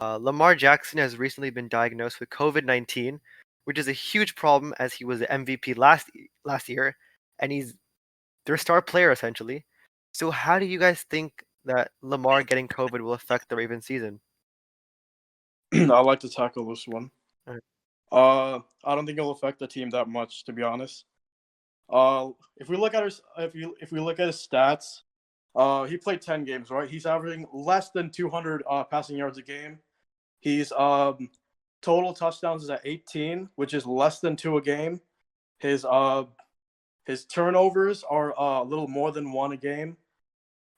Lamar Jackson has recently been diagnosed with COVID-19, which is a huge problem as he was the MVP last year, and he's their star player essentially. So how do you guys think that Lamar getting COVID will affect the Ravens season? I'd like to tackle this one. Uh, I don't think it'll affect the team that much, to be honest. If we look at if we look at his stats, he played 10 games, right? He's averaging less than 200 passing yards a game. He's total touchdowns is at 18, which is less than 2 a game. His uh his turnovers are a little more than 1 a game,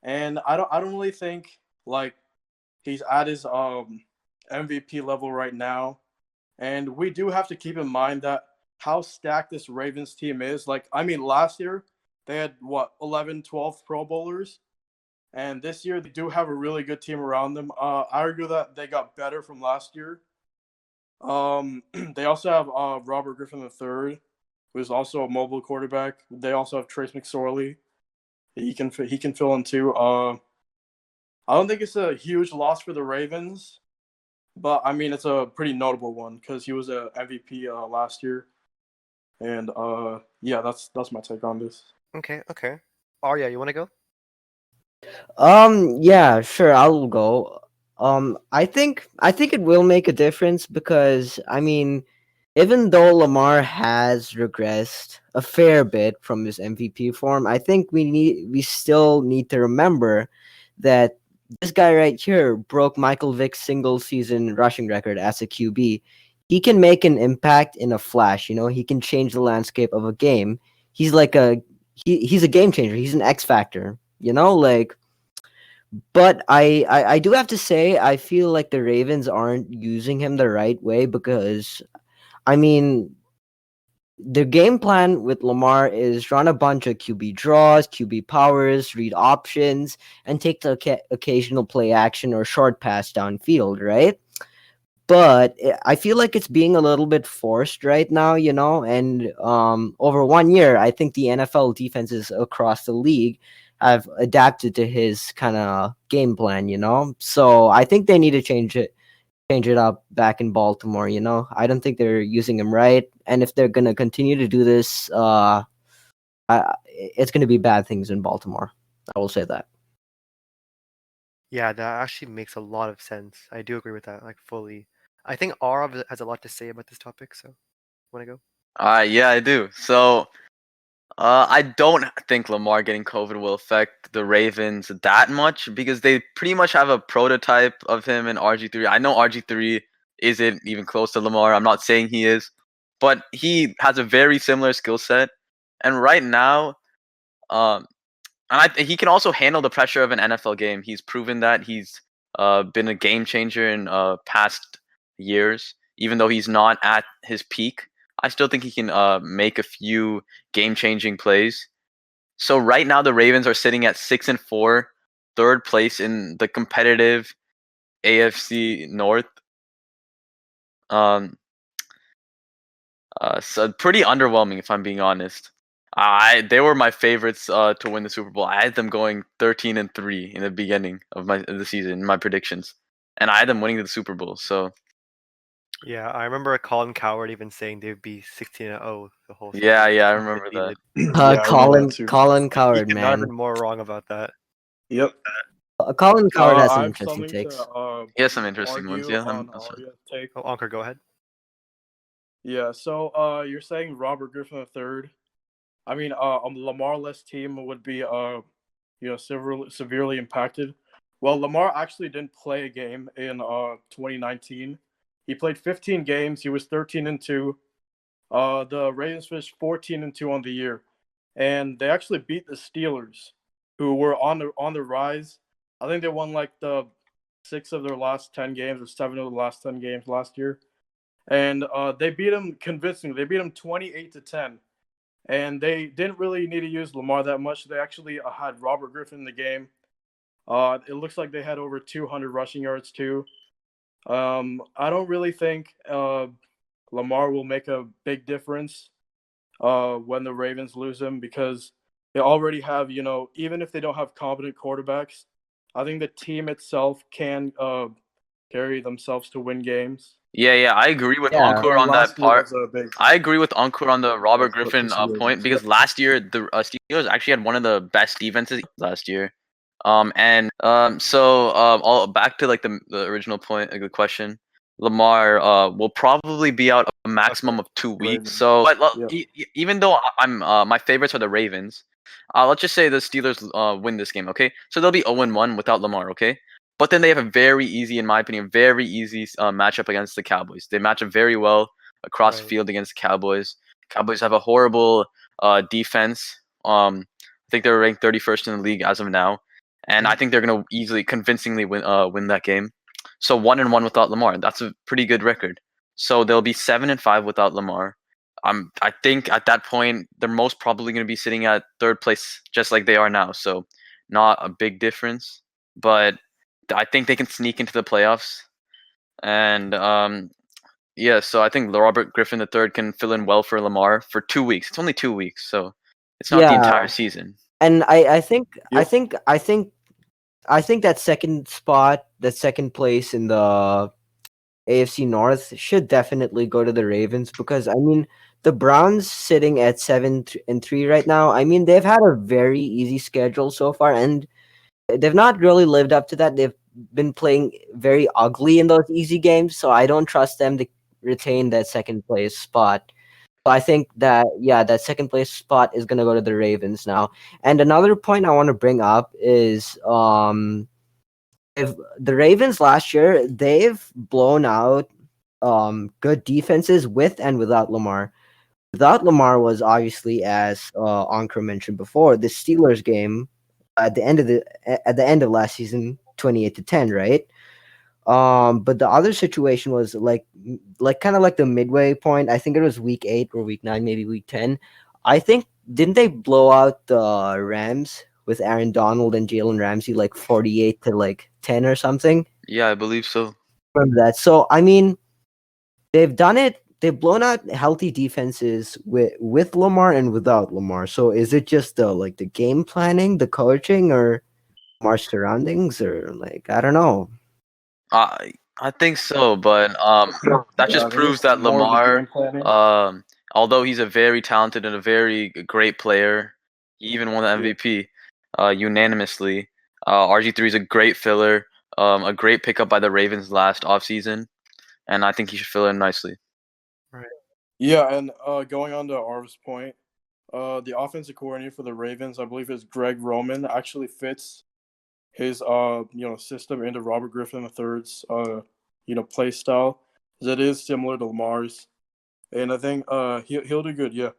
and I don't really think like he's at his MVP level right now. And we do have to keep in mind that how stacked this Ravens team is. Like, I mean, last year they had what 11, 12 Pro Bowlers, and this year they do have a really good team around them. I argue that they got better from last year. They also have Robert Griffin III, who is also a mobile quarterback. They also have Trace McSorley. He can fill in too. I don't think it's a huge loss for the Ravens, but I mean it's a pretty notable one because he was a MVP last year, and yeah, that's my take on this. okay, okay. Arya, you want to go? Yeah, sure, I'll go. I think it will make a difference because I mean, even though Lamar has regressed a fair bit from his MVP form, I think we still need to remember that this guy right here broke Michael Vick's single season rushing record as a QB. He can make an impact in a flash, he can change the landscape of a game. He's like he's a game changer. He's an X factor, like. But I do have to say I feel like the Ravens aren't using him the right way because I mean the game plan with Lamar is run a bunch of QB draws, QB powers, read options, and take the occasional play action or short pass downfield, right? But I feel like it's being a little bit forced right now, and over 1 year, I think the NFL defenses across the league have adapted to his kind of game plan, so I think they need to change it up back in Baltimore. I don't think they're using him right, and if they're gonna continue to do this, it's gonna be bad things in Baltimore. I will say that. Yeah, that actually makes a lot of sense. I do agree with that, like fully. I think Arav has a lot to say about this topic, so want to go? Yeah, I do. So, I don't think Lamar getting COVID will affect the Ravens that much because they pretty much have a prototype of him in RG3. I know RG3 isn't even close to Lamar. I'm not saying he is, but he has a very similar skill set. And right now, um, he can also handle the pressure of an NFL game. He's proven that he's been a game changer in past years, even though he's not at his peak. I still think he can make a few game-changing plays. So right now the Ravens are sitting at 6-4, third place in the competitive AFC North. Um, so pretty underwhelming if I'm being honest. They were my favorites to win the Super Bowl. I had them going 13-3 in the beginning of the season in my predictions, and I had them winning the Super Bowl. So Yeah, I remember Colin Coward even saying they'd be 16-0 the whole yeah, season. yeah, I He remember that. succeeded. Yeah, I remember that Colin too. Colin He Coward, cannot have man. been more wrong about that. Yep. Colin Coward has I some have interesting something to takes. He has some interesting ones. argue Yeah, on Arya's take. Oh, Ankur, go ahead. Yeah, so you're saying Robert Griffin III. I mean, a Lamar-less team would be severely impacted. Well, Lamar actually didn't play a game in 2019. He played 15 games. He was 13-2. The Ravens finished 14-2 on the year, and they actually beat the Steelers, who were on the rise. I think they won like the 6 of their last 10 games or 7 of the last 10 games last year, and they beat them convincingly. They beat them 28-10, and they didn't really need to use Lamar that much. They actually had Robert Griffin in the game. It looks like they had over 200 rushing yards too. I don't really think Lamar will make a big difference when the Ravens lose him because they already have, even if they don't have competent quarterbacks, I think the team itself carry themselves to win games. Yeah, I agree with Yeah. Ankur on that Last year part. was a big. I agree with Ankur on the Robert Griffin Ravens. point because last year the Steelers actually had one of the best defenses last year. All back to like the original point, like the question. Lamar will probably be out a maximum of 2 weeks. Ravens. So, but Yeah. even though I'm my favorites are the Ravens, let's just say the Steelers win this game, okay? So they'll be 0-1 without Lamar, okay? But then they have a very easy, in my opinion, very easy matchup against the Cowboys. They match up very well across the Right. field against the Cowboys. Cowboys have a horrible defense. I think they're ranked 31st in the league as of now, and I think they're gonna easily, convincingly win that game. So 1-1 without Lamar, that's a pretty good record. So they'll be 7-5 without Lamar. I think at that point they're most probably going to be sitting at third place, just like they are now. So not a big difference, but I think they can sneak into the playoffs. And yeah, so I think Robert Griffin III can fill in well for Lamar for 2 weeks. It's only 2 weeks, so it's not the Yeah. entire season. And I think Yep. I think that second spot, that second place in the AFC North should definitely go to the Ravens because I mean the Browns sitting at 7-3 right now. I mean they've had a very easy schedule so far, and they've not really lived up to that. They've been playing very ugly in those easy games, so I don't trust them to retain that second place spot. So I think that that second place spot is gonna go to the Ravens now. And another point I want to bring up is if the Ravens last year, they've blown out good defenses with and without Lamar. Without Lamar was obviously, as Ankur mentioned before, the Steelers game at the end of last season, 28-10, right? But the other situation was like kind of like the midway point. I think it was week 8 or week 9, maybe week 10. I think didn't they blow out the Rams with Aaron Donald and Jalen Ramsey like 48-10 or something? Yeah, I believe so. Remember that? So I mean, they've done it. They've blown out healthy defenses with Lamar and without Lamar. So is it just the game planning, the coaching, or Lamar's surroundings, or like I don't know. I think so, but that Yeah, just I think proves it's that more of the Lamar, game planning. although he's a very talented and a very great player, he even won the MVP unanimously. RG3 is a great filler, a great pickup by the Ravens last offseason, and I think he should fill in nicely. Yeah, and going on to Arv's point, the offensive coordinator for the Ravens, I believe, is Greg Roman. Actually fits his system into Robert Griffin III's play style, as it is similar to Lamar's, and I think he'll do good. Yeah.